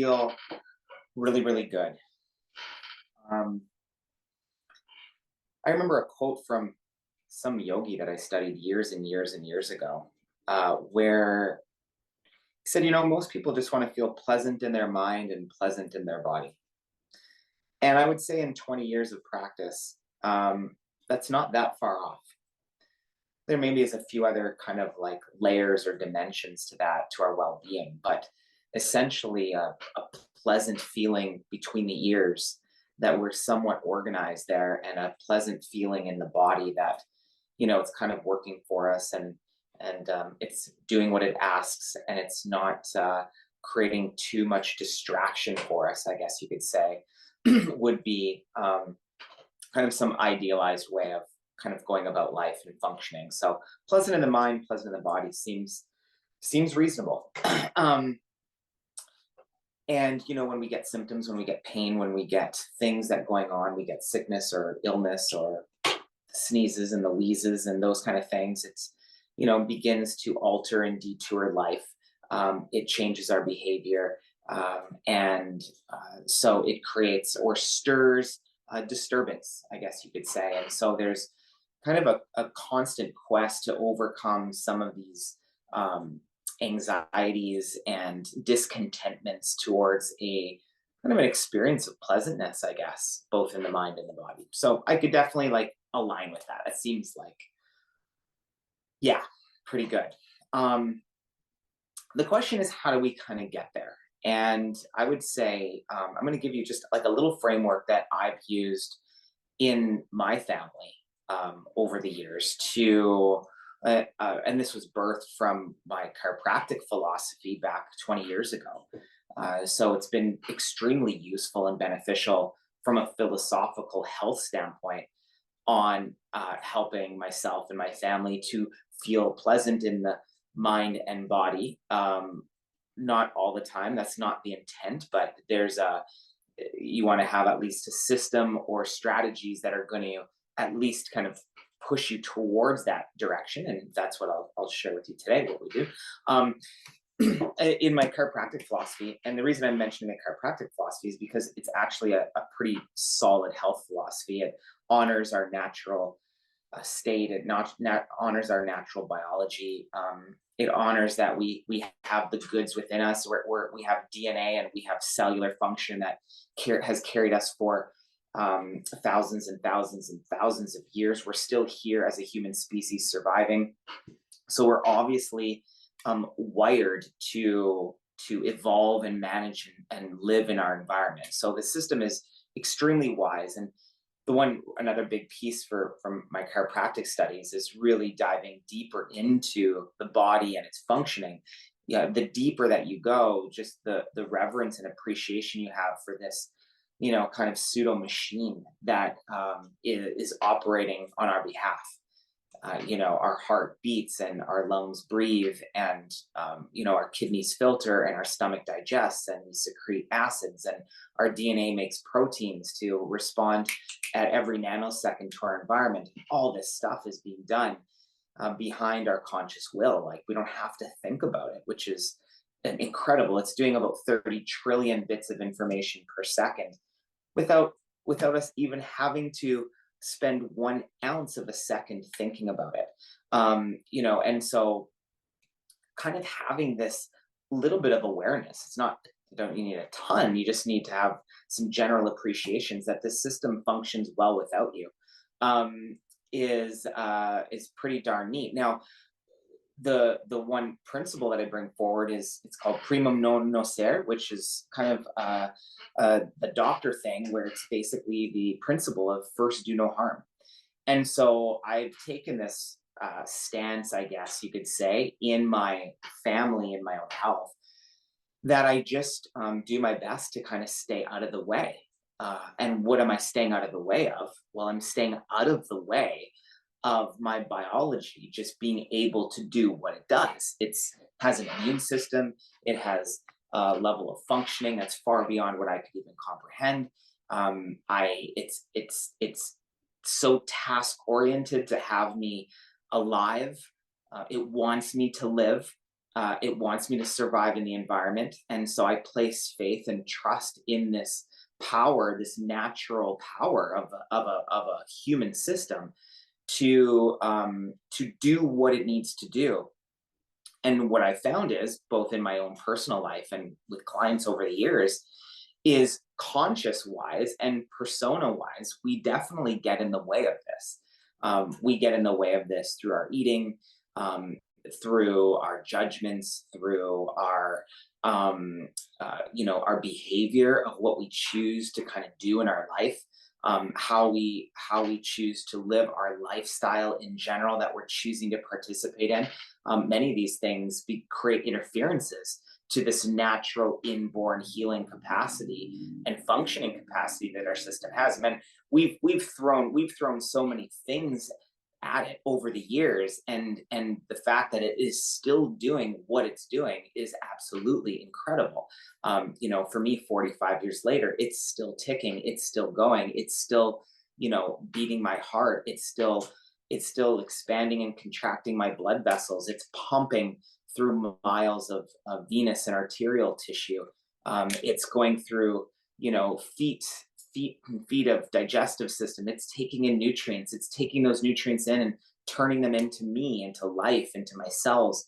feel really, really good. Um, I remember a quote from some yogi that I studied years and years and years ago, where he said, most people just want to feel pleasant in their mind and pleasant in their body. And I would say in 20 years of practice, that's not that far off. There maybe is a few other kind of like layers or dimensions to that, to our well-being, but essentially a pleasant feeling between the ears, that we're somewhat organized there, and a pleasant feeling in the body that it's kind of working for us, and it's doing what it asks, and it's not creating too much distraction for us, I guess you could say. Would be kind of some idealized way of kind of going about life and functioning. So pleasant in the mind, pleasant in the body seems reasonable. um, and when we get symptoms, when we get pain, when we get things that going on, we get sickness or illness or sneezes and the wheezes and those kind of things. It's begins to alter and detour life. It changes our behavior, and so it creates or stirs disturbance, I guess you could say. And so there's kind of a constant quest to overcome some of these anxieties and discontentments towards a kind of an experience of pleasantness, I guess, both in the mind and the body. So I could definitely like align with that. It seems like, yeah, pretty good. Um, the question is, how do we kind of get there? And I would say, I'm going to give you just like a little framework that I've used in my family over the years and this was birthed from my chiropractic philosophy back 20 years ago. So it's been extremely useful and beneficial from a philosophical health standpoint on helping myself and my family to feel pleasant in the mind and body. Not all the time, that's not the intent, but you want to have at least a system or strategies that are going to at least kind of push you towards that direction. And that's what I'll share with you today, what we do. In my chiropractic philosophy, and the reason I'm mentioning the chiropractic philosophy is because it's actually a pretty solid health philosophy. It honors our natural state. It honors our natural biology. It honors that we have the goods within us. We have DNA and we have cellular function that has carried us for thousands and thousands and thousands of years. We're still here as a human species surviving. So we're obviously wired to evolve and manage and live in our environment. So the system is extremely wise. And another big piece from my chiropractic studies is really diving deeper into the body and its functioning. Yeah, the deeper that you go, just the reverence and appreciation you have for this, kind of pseudo machine that is operating on our behalf. Our heart beats and our lungs breathe, and our kidneys filter and our stomach digests, and we secrete acids, and our DNA makes proteins to respond at every nanosecond to our environment. All this stuff is being done behind our conscious will. Like, we don't have to think about it, which is incredible. It's doing about 30 trillion bits of information per second without us even having to spend 1 ounce of a second thinking about it. And so kind of having this little bit of awareness, it's not, you need a ton, you just need to have some general appreciations that this system functions well without you, is pretty darn neat. Now, the one principle that I bring forward it's called primum non nocere, which is kind of a doctor thing, where it's basically the principle of first do no harm. And so I've taken this stance, I guess you could say, in my family, in my own health, that I just do my best to kind of stay out of the way. And what am I staying out of the way of? Well, I'm staying out of the way of my biology just being able to do what it does. It has an immune system. It has a level of functioning that's far beyond what I could even comprehend. It's so task oriented to have me alive. It wants me to live. It wants me to survive in the environment. And so I place faith and trust in this power, this natural power of a human system to do what it needs to do. And what I found is, both in my own personal life and with clients over the years, is conscious wise and persona wise, we definitely get in the way of this. We get in the way of this through our eating, through our judgments, through our our behavior of what we choose to kind of do in our life, how we choose to live our lifestyle in general that we're choosing to participate in. Many of these things create interferences to this natural inborn healing capacity and functioning capacity that our system has. I mean, we've thrown so many things at it over the years, and the fact that it is still doing what it's doing is absolutely incredible. For me, 45 years later, it's still ticking, it's still going, it's still, beating my heart, it's still expanding and contracting my blood vessels, it's pumping through miles of venous and arterial tissue. It's going through, feet of digestive system. It's taking in nutrients. It's taking those nutrients in and turning them into me, into life, into my cells,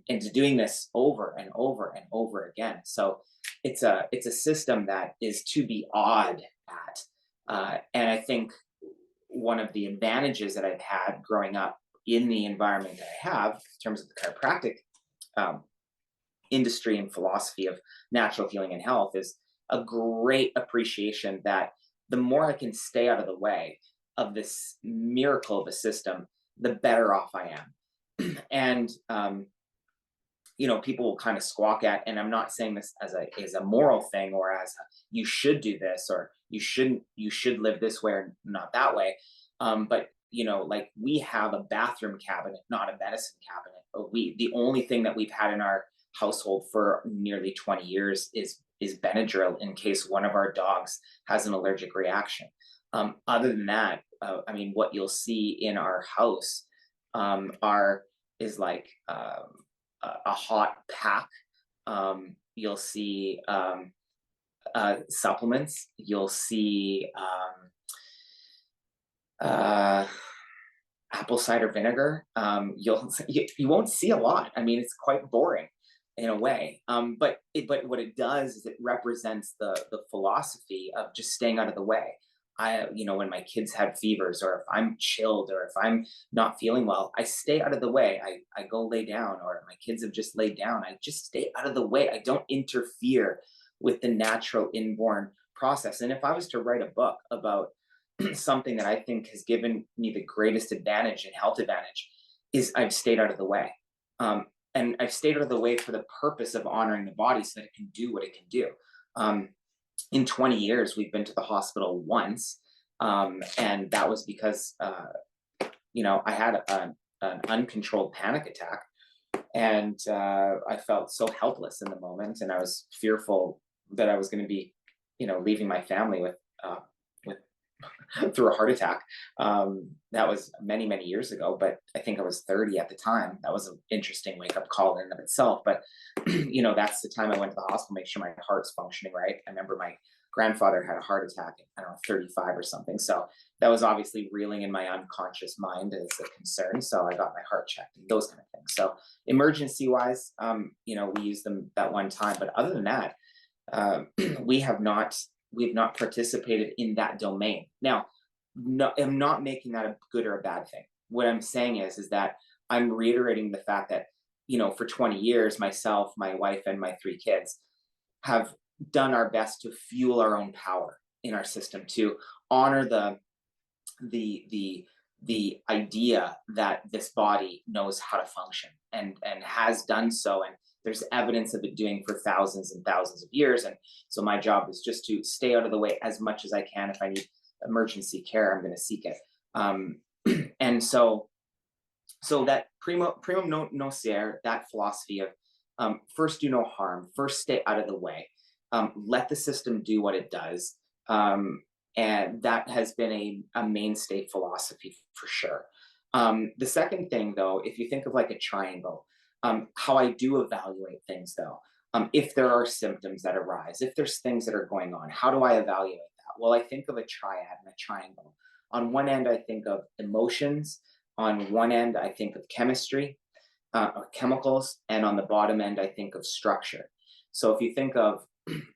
into doing this over and over and over again. So it's a system that is to be awed at. And I think one of the advantages that I've had growing up in the environment that I have, in terms of the chiropractic um, industry and philosophy of natural healing and health, is a great appreciation that the more I can stay out of the way of this miracle of a system, the better off I am. And people will kind of squawk at, and I'm not saying this as a moral thing, or as you should do this, or you should live this way or not that way. But like, we have a bathroom cabinet, not a medicine cabinet. The only thing that we've had in our household for nearly 20 years is Benadryl, in case one of our dogs has an allergic reaction. Other than that, I mean, what you'll see in our house are is like a hot pack. You'll see supplements. You'll see uh, apple cider vinegar. You won't see a lot. I mean, it's quite boring in a way. But what it does is it represents the philosophy of just staying out of the way. When my kids have fevers, or if I'm chilled, or if I'm not feeling well, I stay out of the way. I go lay down, or my kids have just laid down. I just stay out of the way. I don't interfere with the natural inborn process. And if I was to write a book about something that I think has given me the greatest advantage and health advantage, is I've stayed out of the way. And I've stayed out of the way for the purpose of honoring the body so that it can do what it can do. In 20 years, we've been to the hospital once. And that was because, I had an uncontrolled panic attack. And I felt so helpless in the moment. And I was fearful that I was going to be, leaving my family with through a heart attack. That was many, many years ago, but I think I was 30 at the time. That was an interesting wake up call in and of itself. But, that's the time I went to the hospital, make sure my heart's functioning right. I remember my grandfather had a heart attack at, I don't know, 35 or something. So that was obviously reeling in my unconscious mind as a concern. So I got my heart checked and those kind of things. So emergency wise, we use them that one time. But other than that, uh, we have not participated in that domain. Now, no, I'm not making that a good or a bad thing. What I'm saying is that I'm reiterating the fact that, for 20 years, myself, my wife, and my three kids have done our best to fuel our own power in our system, to honor the idea that this body knows how to function, and has done so, and there's evidence of it doing for thousands and thousands of years. And so my job is just to stay out of the way as much as I can. If I need emergency care, I'm going to seek it. And so that primum nocere, that philosophy of first do no harm, first stay out of the way, let the system do what it does. And that has been a mainstay philosophy for sure. The second thing, though, if you think of like a triangle, How I do evaluate things though, if there are symptoms that arise, if there's things that are going on, how do I evaluate that? Well, I think of a triad and a triangle. On one end, I think of emotions. On one end, I think of chemistry, or chemicals. And on the bottom end, I think of structure. So if you think of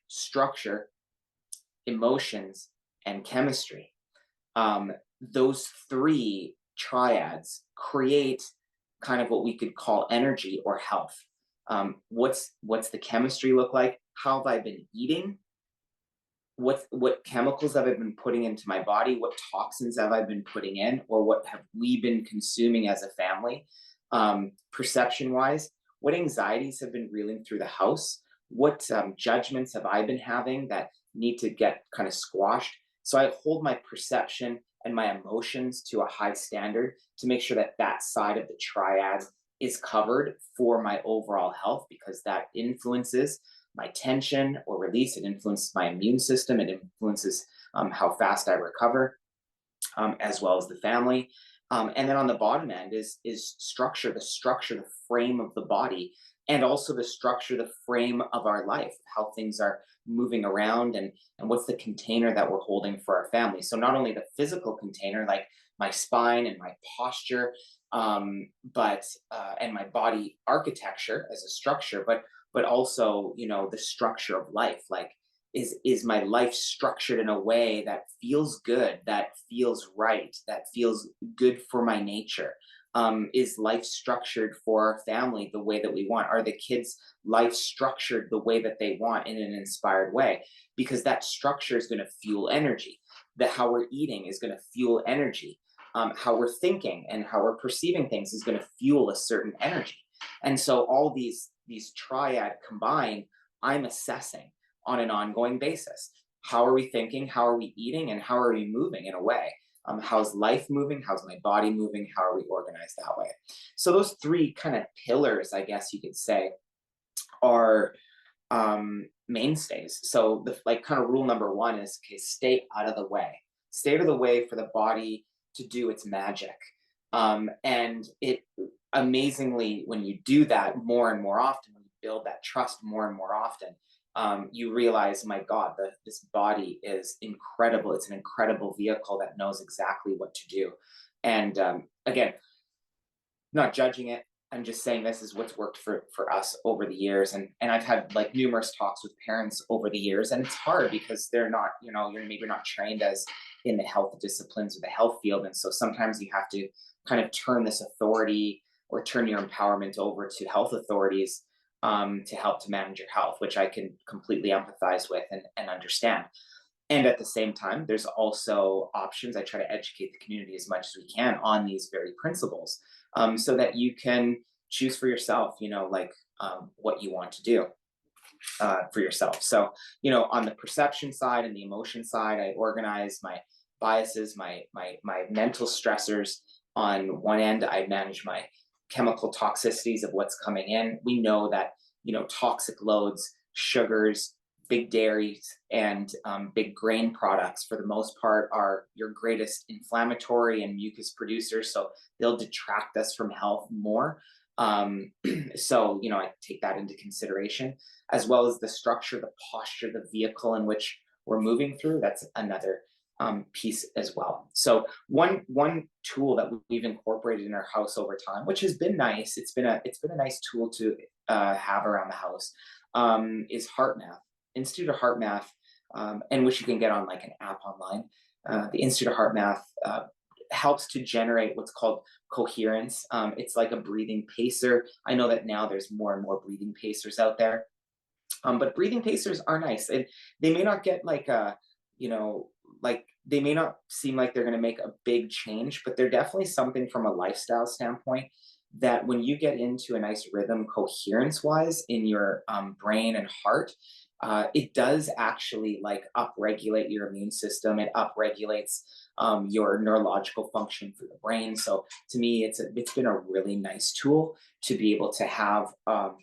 structure, emotions, and chemistry, those three triads create kind of what we could call energy or health. What's the chemistry look like? How have I been eating? What chemicals have I been putting into my body? What toxins have I been putting in, or what have we been consuming as a family? Perception wise, what anxieties have been reeling through the house? What judgments have I been having that need to get kind of squashed? So I hold my perception and my emotions to a high standard to make sure that that side of the triad is covered for my overall health, because that influences my tension or release. It influences my immune system. It influences how fast I recover, as well as the family. And then on the bottom end is structure, the structure, the frame of the body, and also the structure, the frame of our life, how things are moving around, and what's the container that we're holding for our family. So not only the physical container, like my spine and my posture, but and my body architecture as a structure, but also, the structure of life. Like, is my life structured in a way that feels good, that feels right, that feels good for my nature? Is life structured for our family the way that we want? Are the kids' life structured the way that they want, in an inspired way? Because that structure is going to fuel energy. That how we're eating is going to fuel energy. How we're thinking and how we're perceiving things is going to fuel a certain energy. And so all these triad combined, I'm assessing on an ongoing basis. How are we thinking? How are we eating? And how are we moving in a way? How's life moving? How's my body moving? How are we organized that way? So those three kind of pillars, I guess you could say, are mainstays. So the like kind of rule number one is, okay, stay out of the way. Stay out of the way for the body to do its magic. And it amazingly, when you do that more and more often, when you build that trust more and more often, you realize, my God, this body is incredible. It's an incredible vehicle that knows exactly what to do. And again, not judging it. I'm just saying this is what's worked for us over the years. And I've had like numerous talks with parents over the years, and it's hard because they're not, you're maybe not trained as in the health disciplines or the health field. And so sometimes you have to kind of turn this authority or turn your empowerment over to health authorities, to help to manage your health, which I can completely empathize with and understand. And at the same time, there's also options. I try to educate the community as much as we can on these very principles, so that you can choose for yourself, like, what you want to do for yourself. So, on the perception side and the emotion side, I organize my biases, my mental stressors. On one end, I manage my chemical toxicities of what's coming in. We know that, toxic loads, sugars, big dairies, and big grain products, for the most part, are your greatest inflammatory and mucus producers. So they'll detract us from health more. So, I take that into consideration, as well as the structure, the posture, the vehicle in which we're moving through. That's another piece as well. So one tool that we've incorporated in our house over time, which has been nice, it's been a nice tool to have around the house, is heart math. Institute of Heart Math, and which you can get on like an app online. The Institute of Heart Math helps to generate what's called coherence. It's like a breathing pacer. I know that now there's more and more breathing pacers out there, but breathing pacers are nice. They may not get like like they may not seem like they're going to make a big change, but they're definitely something from a lifestyle standpoint, that when you get into a nice rhythm coherence wise in your brain and heart, it does actually like upregulate your immune system. It upregulates your neurological function for the brain. So to me, it's been a really nice tool to be able to have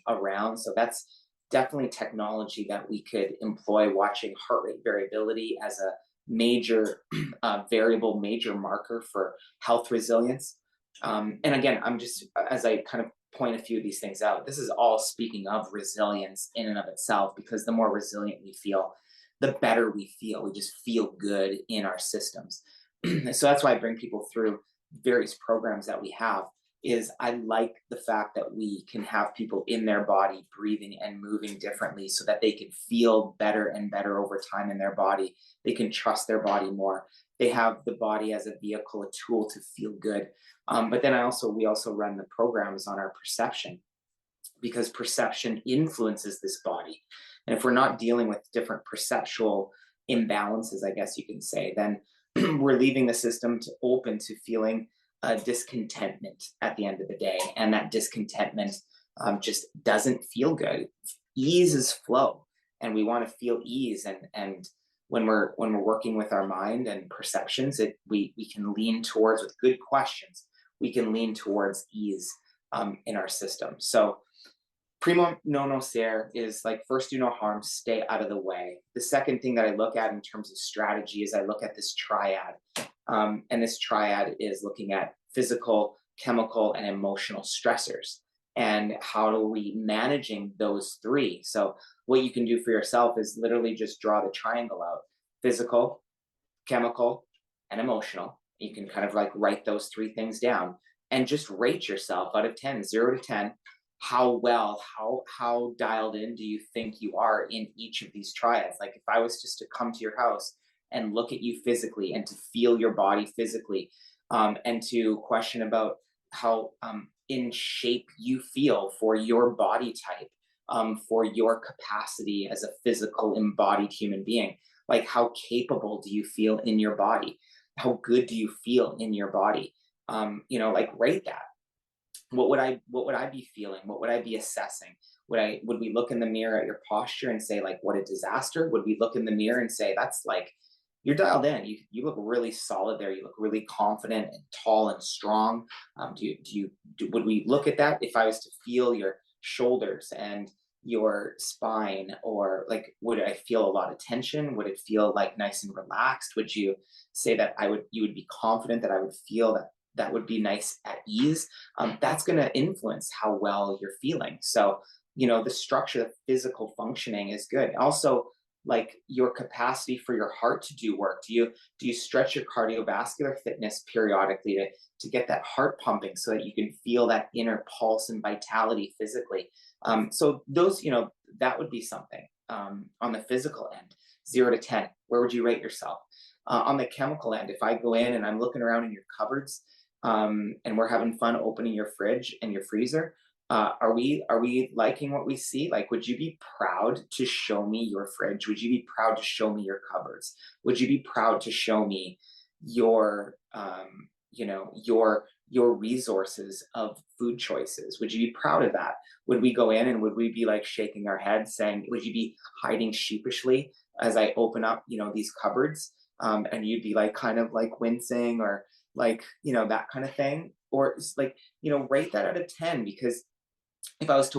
around. So that's definitely technology that we could employ. Watching heart rate variability as a major variable, major marker for health resilience. And again, I'm just, as I kind of point a few of these things out. This is all speaking of resilience in and of itself, because the more resilient we feel, the better we feel. We just feel good in our systems. So that's why I bring people through various programs that we have. Is I like the fact that we can have people in their body breathing and moving differently so that they can feel better and better over time in their body. They can trust their body more. They have the body as a vehicle, a tool to feel good. But then we also run the programs on our perception, because perception influences this body. And if we're not dealing with different perceptual imbalances, I guess you can say, then we're leaving the system to open to feeling discontentment at the end of the day. And that discontentment just doesn't feel good. Ease is flow, and we want to feel ease. And when we're working with our mind and perceptions, we can lean towards, with good questions, we can lean towards ease in our system. So primo non nocere is like, first do no harm, stay out of the way. The second thing that I look at in terms of strategy is I look at this triad. And this triad is looking at physical, chemical, and emotional stressors. And how are we managing those three? So what you can do for yourself is literally just draw the triangle out: physical, chemical, and emotional. You can kind of like write those three things down and just rate yourself out of 10, 0 to 10. How dialed in do you think you are in each of these triads? Like, if I was just to come to your house and look at you physically, and to feel your body physically, and to question about how in shape you feel for your body type, for your capacity as a physical embodied human being. Like, how capable do you feel in your body? How good do you feel in your body? Like, rate that. What would I be feeling? What would I be assessing? Would we look in the mirror at your posture and say, like, what a disaster? Would we look in the mirror and say, that's like, you're dialed in. You look really solid there. You look really confident and tall and strong. Would we look at that if I was to feel your shoulders and your spine? Or like, would I feel a lot of tension? Would it feel like nice and relaxed? Would you say that you would be confident, that I would feel that would be nice at ease? That's going to influence how well you're feeling. So, the structure of physical functioning is good. Also, like, your capacity for your heart to do work. Do you stretch your cardiovascular fitness periodically to get that heart pumping so that you can feel that inner pulse and vitality physically? So those, that would be something on the physical end. 0 to 10, where would you rate yourself? On the chemical end, if I go in and I'm looking around in your cupboards, and we're having fun opening your fridge and your freezer, are we liking what we see? Like, would you be proud to show me your fridge? Would you be proud to show me your cupboards? Would you be proud to show me your your resources of food choices? Would you be proud of that? Would we go in and would we be like shaking our heads saying, would you be hiding sheepishly as I open up, these cupboards? And you'd be like kind of like wincing, or like, that kind of thing? Or it's like, rate that out of 10. Because if I was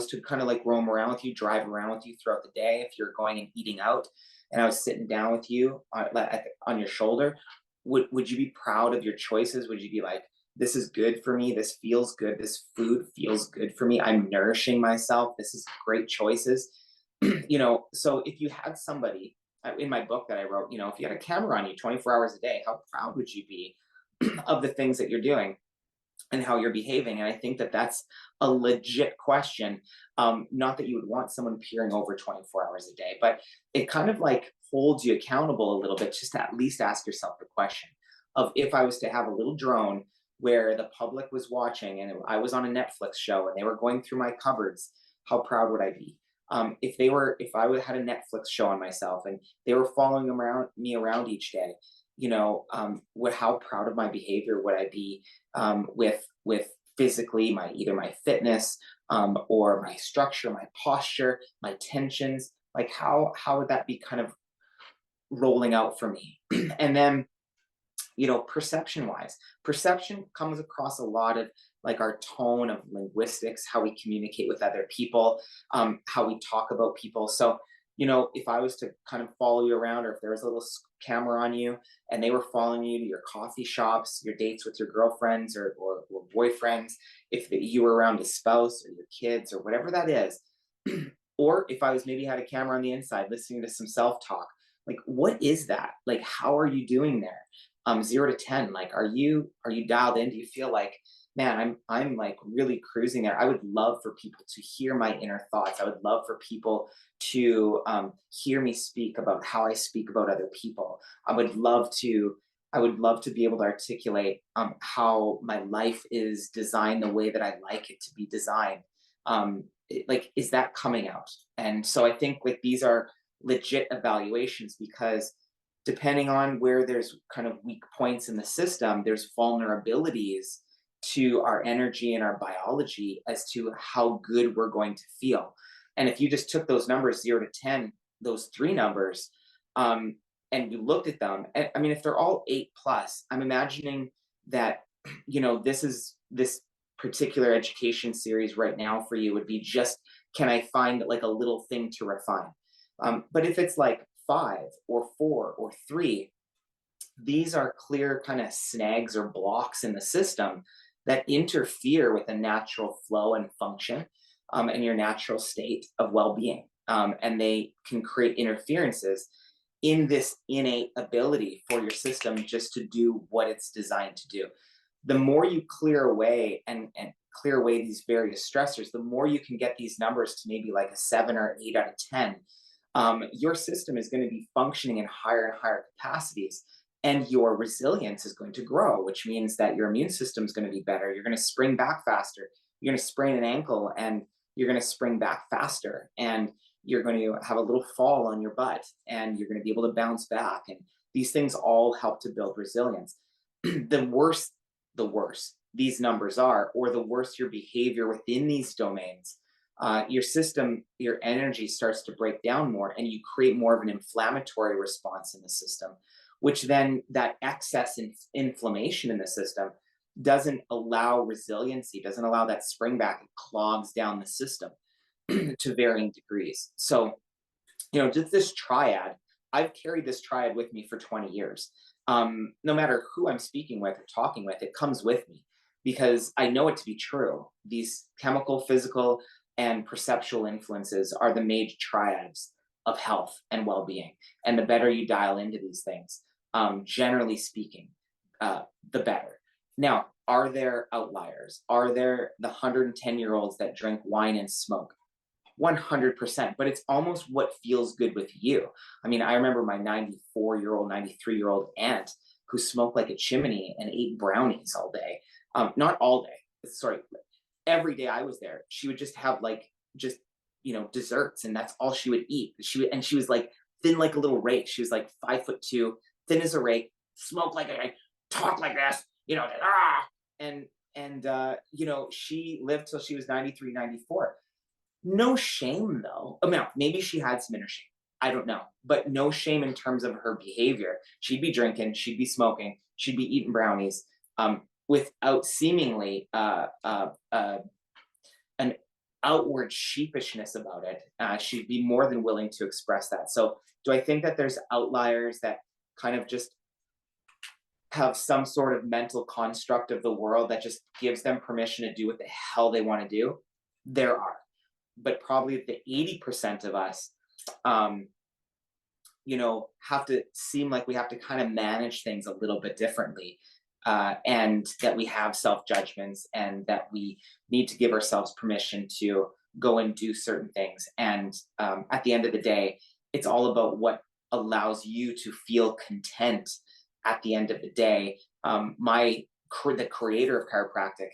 to kind of like roam around with you, drive around with you throughout the day, if you're going and eating out, and I was sitting down with you on your shoulder, would you be proud of your choices? Would you be like, this is good for me, this feels good, this food feels good for me, I'm nourishing myself, this is great choices? So if you had somebody in my book that I wrote, if you had a camera on you 24 hours a day, how proud would you be of the things that you're doing and how you're behaving? And I think that that's a legit question. Not that you would want someone peering over 24 hours a day, but it kind of like holds you accountable a little bit, just to at least ask yourself the question of, if I was to have a little drone where the public was watching and I was on a Netflix show and they were going through my cupboards, how proud would I be? If I had a Netflix show on myself and they were following me around each day, how proud of my behavior would I be, with physically either my fitness, or my structure, my posture, my tensions? Like, how would that be kind of rolling out for me? And then, perception comes across a lot of like our tone of linguistics, how we communicate with other people, how we talk about people. So if I was to kind of follow you around, or if there was a little camera on you and they were following you to your coffee shops, your dates with your girlfriends or boyfriends, if you were around a spouse or your kids or whatever that is, or if I was maybe had a camera on the inside listening to some self-talk, like what is that? Like how are you doing there? 0 to 10, like are you dialed in? Do you feel like, man, I'm like really cruising there? I would love for people to hear my inner thoughts. I would love for people to hear me speak about how I speak about other people. I would love to be able to articulate how my life is designed the way that I like it to be designed. Like, is that coming out? And so I think like these are legit evaluations, because depending on where there's kind of weak points in the system, there's vulnerabilities to our energy and our biology as to how good we're going to feel. And if you just took those numbers 0 to 10, those three numbers, um, and you looked at them, and, I mean, if they're all 8 plus, I'm imagining that, this particular education series right now for you would be just, can I find like a little thing to refine? But if it's like 5 or 4 or 3, these are clear kind of snags or blocks in the system that interfere with a natural flow and function, and your natural state of well-being, and they can create interferences in this innate ability for your system just to do what it's designed to do. The more you clear away and clear away these various stressors, the more you can get these numbers to maybe like a 7 or 8 out of 10. Your system is going to be functioning in higher and higher capacities, and your resilience is going to grow, which means that your immune system is going to be better. You're going to spring back faster. You're going to sprain an ankle and you're going to spring back faster. And you're going to have a little fall on your butt and you're going to be able to bounce back. And these things all help to build resilience. The worse these numbers are, or the worse your behavior within these domains, your system, your energy starts to break down more, and you create more of an inflammatory response in the system, which then that excess inflammation in the system doesn't allow resiliency, doesn't allow that spring back. It clogs down the system to varying degrees. So, just this triad, I've carried this triad with me for 20 years. No matter who I'm speaking with or talking with, it comes with me because I know it to be true. These chemical, physical, and perceptual influences are the major triads of health and well being. And the better you dial into these things, generally speaking, the better. Now, are there outliers? Are there the 110-year-olds that drink wine and smoke? 100%, but it's almost what feels good with you. I mean, I remember my 94-year-old, 93-year-old aunt who smoked like a chimney and ate brownies all day. Not all day, sorry, every day I was there. She would just have like, desserts, and that's all she would eat. She was like thin like a little rake. She was like 5'2", thin as a rake, smoke like a, talk like this, and she lived till she was 93, 94. No shame though. I mean, maybe she had some inner shame. I don't know, but no shame in terms of her behavior. She'd be drinking, she'd be smoking, she'd be eating brownies, without seemingly an outward sheepishness about it. She'd be more than willing to express that. So, do I think that there's outliers that kind of just have some sort of mental construct of the world that just gives them permission to do what the hell they want to do? There are. But probably the 80% of us, have to seem like we have to kind of manage things a little bit differently, and that we have self judgments, and that we need to give ourselves permission to go and do certain things. And at the end of the day, it's all about what allows you to feel content at the end of the day. The creator of chiropractic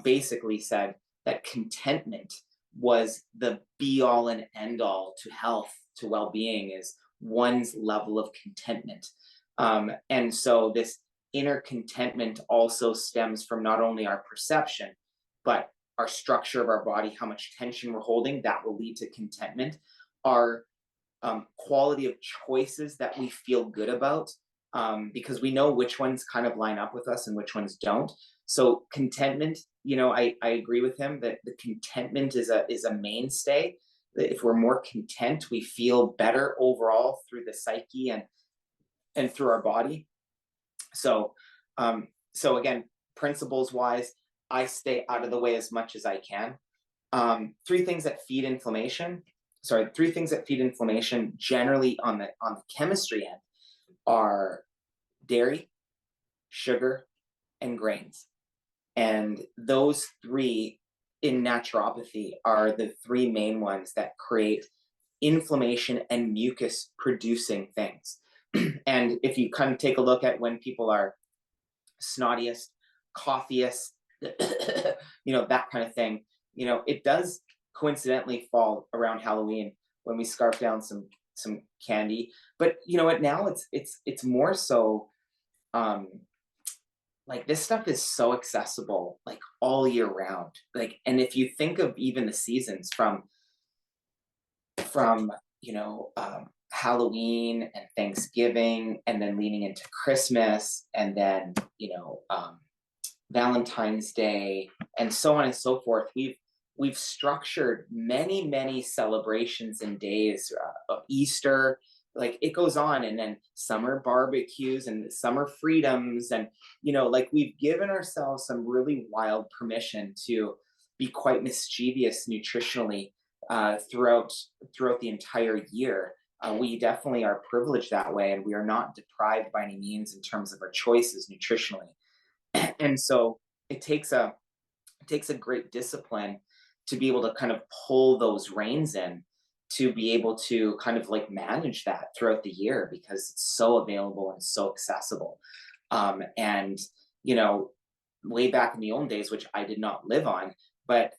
basically said that contentment was the be all and end all to health, to well being, is one's level of contentment. And so this inner contentment also stems from not only our perception, but our structure of our body, how much tension we're holding, that will lead to contentment. Our quality of choices that we feel good about, because we know which ones kind of line up with us and which ones don't. So contentment, I agree with him that the contentment is a mainstay. if we're more content, we feel better overall through the psyche and through our body. So, so again, principles wise, I stay out of the way as much as I can. Three things that feed inflammation. Sorry, three things that feed inflammation generally on the chemistry end are dairy, sugar, and grains. And those three in naturopathy are the three main ones that create inflammation and mucus producing things. And if you kind of take a look at when people are snottiest, coughiest, that kind of thing, it does coincidentally fall around Halloween when we scarf down some candy. But you know what? Now it's more so, um, like this stuff is so accessible like all year round. Like, and if you think of even the seasons from Halloween and Thanksgiving, and then leaning into Christmas, and then Valentine's Day, and so on and so forth. We've structured many celebrations and days of Easter. Like it goes on, and then summer barbecues and summer freedoms, and like we've given ourselves some really wild permission to be quite mischievous nutritionally throughout the entire year. We definitely are privileged that way, and we are not deprived by any means in terms of our choices nutritionally. And so it takes a great discipline to be able to kind of pull those reins in, to be able to kind of like manage that throughout the year, because it's so available and so accessible. And you know way back in the old days, which I did not live on, but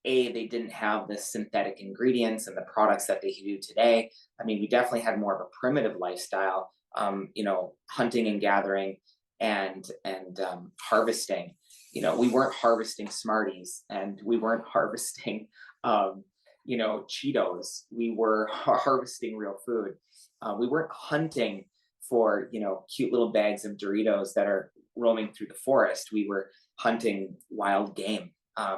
they didn't have the synthetic ingredients and the products that they do today. I mean, we definitely had more of a primitive lifestyle, hunting and gathering, and harvesting. We weren't harvesting Smarties, and we weren't harvesting, Cheetos. We were harvesting real food. We weren't hunting for, cute little bags of Doritos that are roaming through the forest. We were hunting wild game,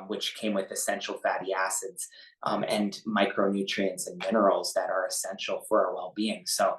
which came with essential fatty acids, and micronutrients and minerals that are essential for our well being. So,